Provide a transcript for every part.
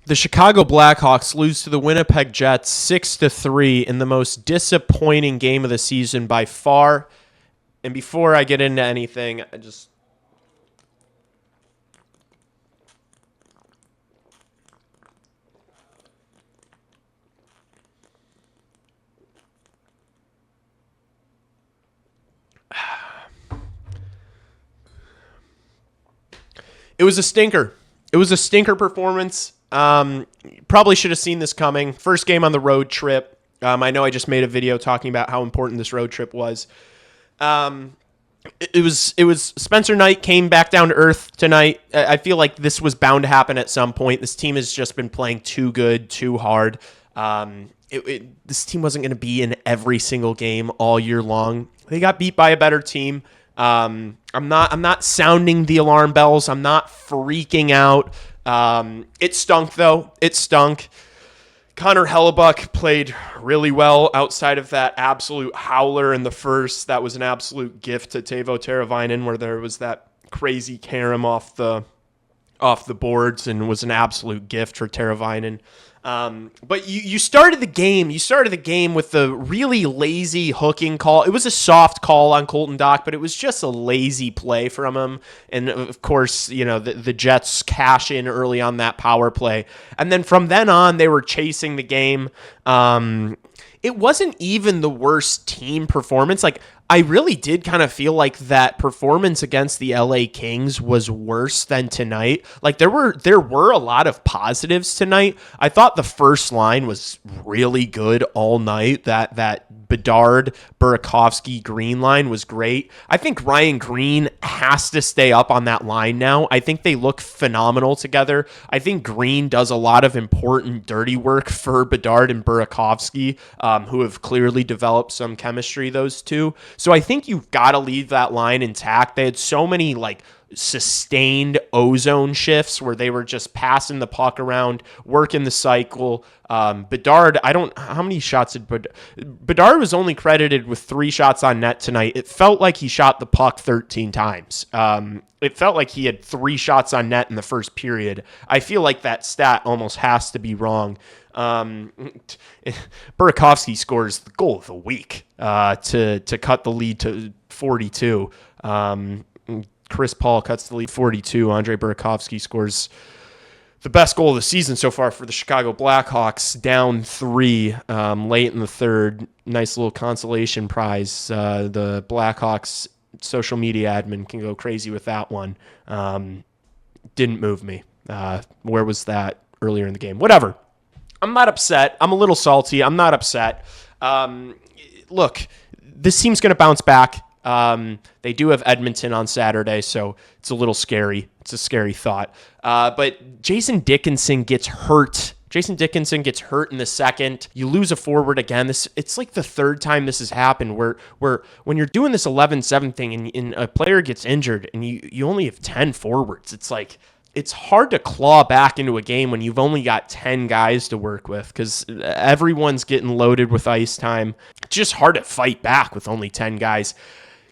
The Chicago Blackhawks lose to the Winnipeg Jets 6-3 in the most disappointing game of the season by far. And before I get into anything, it was a stinker. It was a stinker performance. Probably should have seen this coming. First game on the road trip. I know I just made a video talking about how important this road trip was. It was Spencer Knight came back down to earth tonight. I feel like this was bound to happen at some point. This team has just been playing too good, too hard. This team wasn't going to be in every single game all year long. They got beat by a better team. I'm not sounding the alarm bells. I'm not freaking out. It stunk though. It stunk. Connor Hellebuck played really well outside of that absolute howler in the first. That was an absolute gift to Teuvo Teravainen, where there was that crazy carom off the boards, and was an absolute gift for Teravainen. But you started the game. You started the game with the really lazy hooking call. It was a soft call on Colton Dach, but it was just a lazy play from him. And of course, the Jets cash in early on that power play, and then from then on, they were chasing the game. It wasn't even the worst team performance. Like, I really did kind of feel like that performance against the LA Kings was worse than tonight. Like, there were a lot of positives tonight. I thought the first line was really good all night. That Bedard, Burakovsky, Green line was great. I think Ryan Green has to stay up on that line now. I think they look phenomenal together. I think Green does a lot of important dirty work for Bedard and Burakovsky, who have clearly developed some chemistry, those two. So I think you've got to leave that line intact. They had so many sustained ozone shifts where they were just passing the puck around, working the cycle. Bedard, how many shots did Bedard was only credited with 3 shots on net tonight. It felt like he shot the puck 13 times. It felt like he had 3 shots on net in the first period. I feel like that stat almost has to be wrong. Burakovsky scores the goal of the week to cut the lead to 42. Chris Paul cuts the lead 42. Andre Burakovsky scores the best goal of the season so far for the Chicago Blackhawks, down 3 late in the third. Nice little consolation prize. The Blackhawks social media admin can go crazy with that one. Didn't move me. Where was that earlier in the game? Whatever. I'm not upset. I'm a little salty. I'm not upset. Look, this team's going to bounce back. They do have Edmonton on Saturday, so it's a little scary. It's a scary thought. But Jason Dickinson gets hurt. Jason Dickinson gets hurt in the second. You lose a forward again. It's like the third time this has happened where when you're doing this 11-7 thing and a player gets injured and you only have 10 forwards, it's like, it's hard to claw back into a game when you've only got 10 guys to work with because everyone's getting loaded with ice time. It's just hard to fight back with only 10 guys.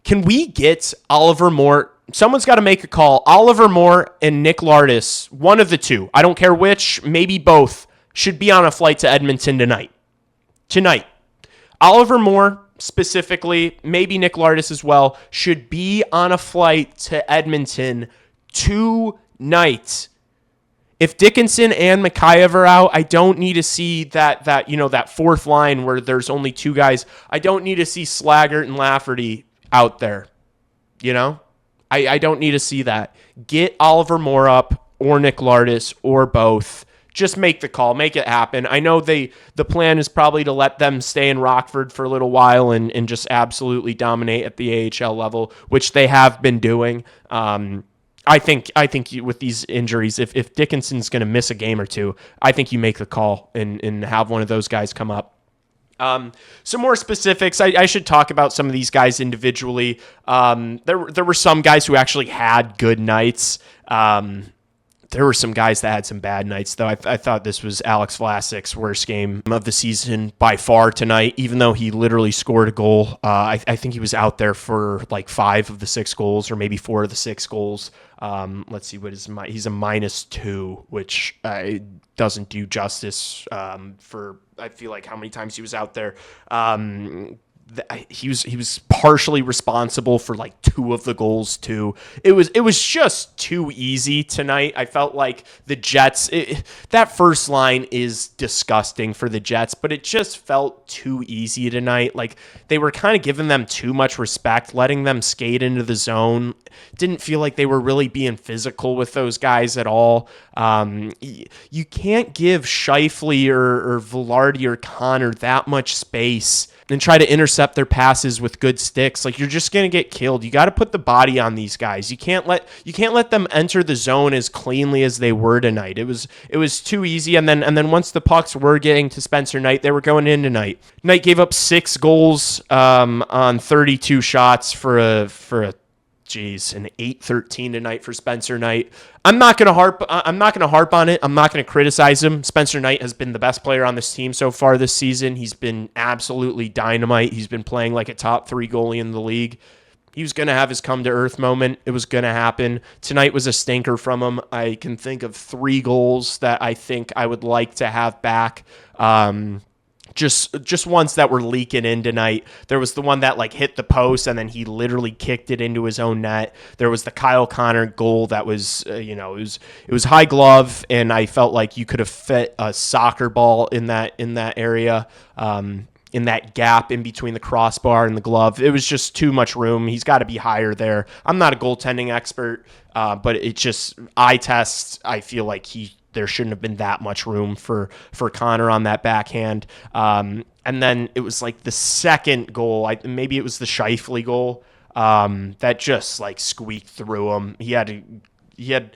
Can we get Oliver Moore? Someone's got to make a call. Oliver Moore and Nick Lardis, one of the two, I don't care which, maybe both, should be on a flight to Edmonton tonight. Oliver Moore specifically, maybe Nick Lardis as well, should be on a flight to Edmonton tonight. If Dickinson and Mikheyev are out, I don't need to see that fourth line where there's only 2 guys. I don't need to see Slaggert and Lafferty out there. I don't need to see that. Get Oliver Moore up or Nick Lardis or both. Just make the call. Make it happen. I know the plan is probably to let them stay in Rockford for a little while and just absolutely dominate at the AHL level, which they have been doing. I think with these injuries, if Dickinson's going to miss a game or two, I think you make the call and have one of those guys come up. Some more specifics. I should talk about some of these guys individually. There were some guys who actually had good nights. There were some guys that had some bad nights, though. I thought this was Alex Vlasic's worst game of the season by far tonight, even though he literally scored a goal. I think he was out there for like 5 of the 6 goals, or maybe 4 of the 6 goals. Let's see, he's a -2, which doesn't do justice for, I feel like, how many times he was out there. He was partially responsible for like 2 of the goals too. It was just too easy tonight. I felt like the Jets, that first line is disgusting for the Jets, but it just felt too easy tonight. Like they were kind of giving them too much respect, letting them skate into the zone. Didn't feel like they were really being physical with those guys at all. You can't give Scheifele or Velarde or Connor that much space and try to intercept their passes with good sticks. Like, you're just going to get killed. You got to put the body on these guys. You can't let them enter the zone as cleanly as they were tonight. It was too easy. And then once the pucks were getting to Spencer Knight, they were going in tonight. Knight gave up 6 goals on 32 shots for an 8-13 tonight for Spencer Knight. I'm not going to harp on it. I'm not going to criticize him. Spencer Knight has been the best player on this team so far this season. He's been absolutely dynamite. He's been playing like a top 3 goalie in the league. He was going to have his come to earth moment. It was going to happen. Tonight was a stinker from him. I can think of 3 goals that I think I would like to have back. Just ones that were leaking in tonight. There was the one that like hit the post and then he literally kicked it into his own net. There was the Kyle Connor goal that was, it was high glove, and I felt like you could have fit a soccer ball in that area, in that gap in between the crossbar and the glove. It was just too much room. He's got to be higher there. I'm not a goaltending expert, but it just eye test. I feel like there shouldn't have been that much room for Connor on that backhand. And then it was like the second goal, maybe it was the Scheifele goal, that just like squeaked through him. He had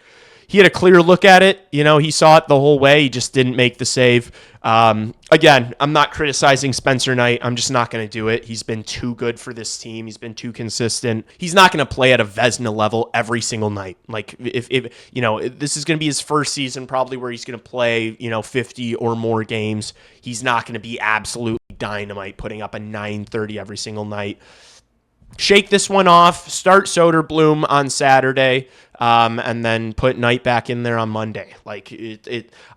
a clear look at it. He saw it the whole way. He just didn't make the save. Again, I'm not criticizing Spencer Knight. I'm just not going to do it. He's been too good for this team. He's been too consistent. He's not going to play at a Vezina level every single night. Like if this is going to be his first season probably where he's going to play, 50 or more games. He's not going to be absolutely dynamite putting up a 930 every single night. Shake this one off, start Soderblom on Saturday, and then put Knight back in there on Monday. Like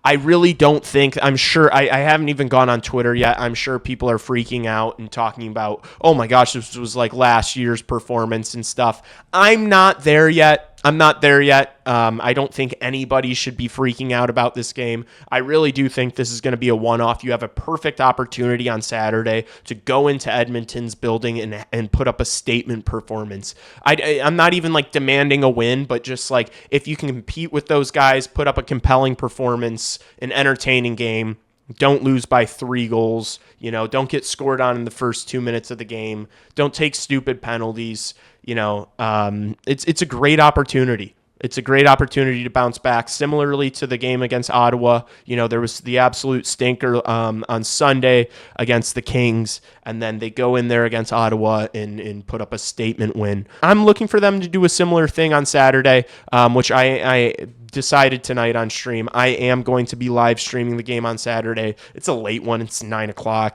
I really don't think, I'm sure, I haven't even gone on Twitter yet. I'm sure people are freaking out and talking about, oh my gosh, this was like last year's performance and stuff. I'm not there yet. I don't think anybody should be freaking out about this game. I really do think this is going to be a one-off. You have a perfect opportunity on Saturday to go into Edmonton's building and put up a statement performance. I'm not even like demanding a win, but just like if you can compete with those guys, put up a compelling performance, an entertaining game. Don't lose by 3 goals. Don't get scored on in the first 2 minutes of the game. Don't take stupid penalties. It's a great opportunity. It's a great opportunity to bounce back. Similarly to the game against Ottawa, there was the absolute stinker on Sunday against the Kings, and then they go in there against Ottawa and put up a statement win. I'm looking for them to do a similar thing on Saturday, which I decided tonight on stream. I am going to be live streaming the game on Saturday. It's a late one. It's 9:00,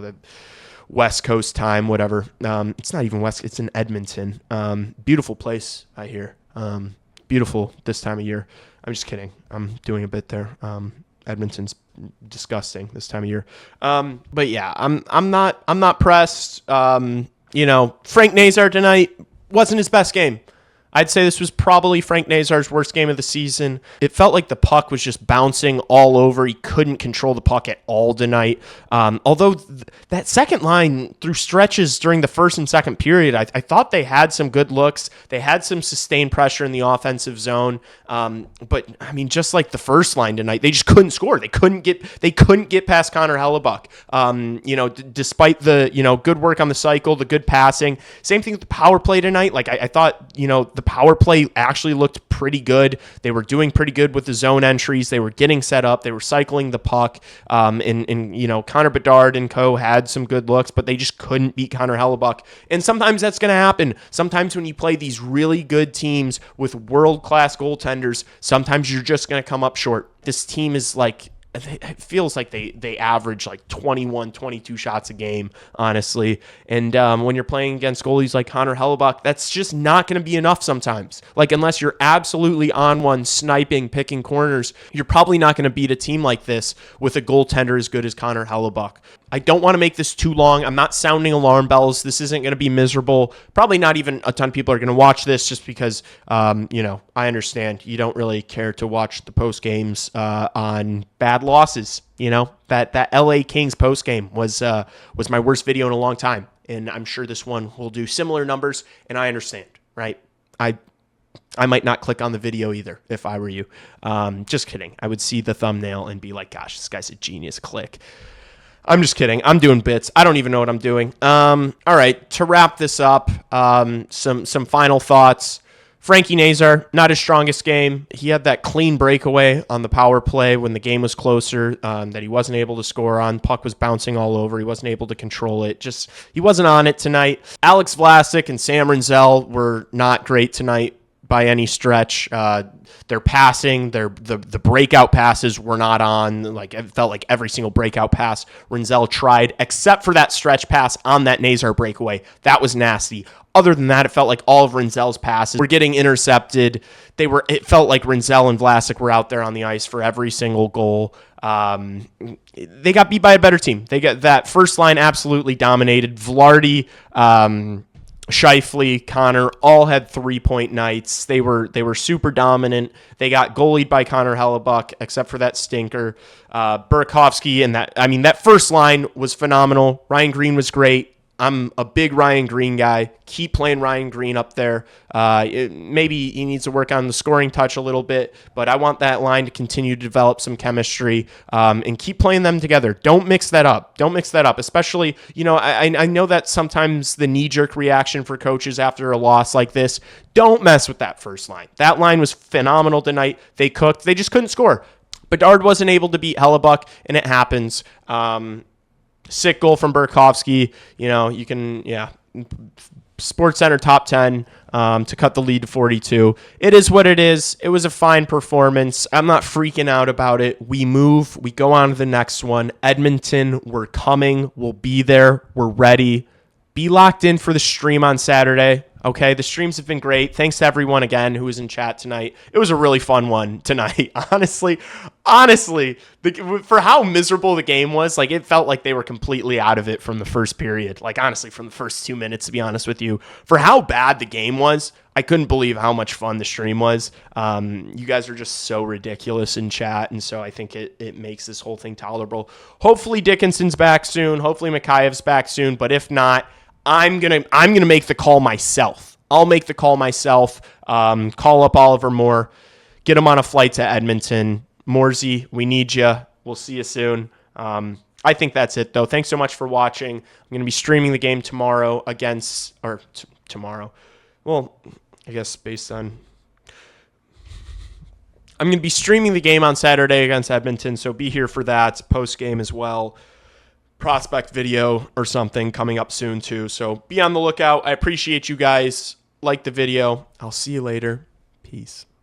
the West Coast time, whatever. It's not even West. It's in Edmonton. Beautiful place, I hear. Beautiful this time of year. I'm just kidding. I'm doing a bit there. Edmonton's disgusting this time of year. But yeah, I'm not pressed. Frank Nazar tonight wasn't his best game. I'd say this was probably Frank Nazar's worst game of the season. It felt like the puck was just bouncing all over. He couldn't control the puck at all tonight. Although that second line through stretches during the first and second period, I thought they had some good looks. They had some sustained pressure in the offensive zone. But I mean, just like the first line tonight, they just couldn't score. They couldn't get past Connor Hellebuck. Despite the good work on the cycle, the good passing. Same thing with the power play tonight. Like I thought, the power play actually looked pretty good. They were doing pretty good with the zone entries. They were getting set up. They were cycling the puck. And Connor Bedard and co had some good looks, but they just couldn't beat Connor Hellebuck. And sometimes that's going to happen. Sometimes when you play these really good teams with world-class goaltenders, sometimes you're just going to come up short. This team is like, it feels like they average like 21, 22 shots a game, honestly. And when you're playing against goalies like Connor Hellebuck, that's just not going to be enough sometimes. Like, unless you're absolutely on one, sniping, picking corners, you're probably not going to beat a team like this with a goaltender as good as Connor Hellebuck. I don't want to make this too long. I'm not sounding alarm bells. This isn't going to be miserable. Probably not even a ton of people are going to watch this just because, I understand you don't really care to watch the post games on bad losses. That LA Kings post game was my worst video in a long time. And I'm sure this one will do similar numbers. And I understand, right? I might not click on the video either if I were you. Just kidding. I would see the thumbnail and be like, gosh, this guy's a genius. Click. I'm just kidding. I'm doing bits. I don't even know what I'm doing. All right. To wrap this up, some final thoughts. Frankie Nazar, not his strongest game. He had that clean breakaway on the power play when the game was closer that he wasn't able to score on. Puck was bouncing all over. He wasn't able to control it. He wasn't on it tonight. Alex Vlasic and Sam Rinzel were not great tonight by any stretch. Their passing, the breakout passes were not on. Like, it felt like every single breakout pass Rinzel tried, except for that stretch pass on that Nazar breakaway. That was nasty. Other than that, it felt like all of Rinzel's passes were getting intercepted. It felt like Rinzel and Vlasic were out there on the ice for every single goal. They got beat by a better team. They got that first line absolutely dominated. Velarde, Scheifele, Connor all had 3-point nights. They were super dominant. They got goalied by Connor Hellebuck, except for that stinker. Burakovsky and that first line was phenomenal. Ryan Green was great. I'm a big Ryan Green guy. Keep playing Ryan Green up there. Maybe he needs to work on the scoring touch a little bit, but I want that line to continue to develop some chemistry and keep playing them together. Don't mix that up. Especially, I know that sometimes the knee-jerk reaction for coaches after a loss like this, don't mess with that first line. That line was phenomenal tonight. They cooked. They just couldn't score. Bedard wasn't able to beat Hellebuck, and it happens. Sick goal from Burakovsky. You can, SportsCenter top 10 to cut the lead to 42. It is what it is. It was a fine performance. I'm not freaking out about it. We move. We go on to the next one. Edmonton, we're coming. We'll be there. We're ready. Be locked in for the stream on Saturday. Okay, the streams have been great. Thanks to everyone again who was in chat tonight. It was a really fun one tonight. Honestly, for how miserable the game was, like, it felt like they were completely out of it from the first period. Like, honestly, from the first 2 minutes, to be honest with you. For how bad the game was, I couldn't believe how much fun the stream was. You guys are just so ridiculous in chat, and so I think it makes this whole thing tolerable. Hopefully Dickinson's back soon. Hopefully Makheyev's back soon. But if not, I'm gonna make the call myself. I'll make the call myself. Call up Oliver Moore, get him on a flight to Edmonton. Morsey, we need you. We'll see you soon. I think that's it, though. Thanks so much for watching. I'm gonna be streaming the game tomorrow tomorrow. Well, I guess based on. I'm gonna be streaming the game on Saturday against Edmonton, so be here for that post game as well. Prospect video or something coming up soon too. So be on the lookout. I appreciate you guys. Like the video. I'll see you later. Peace.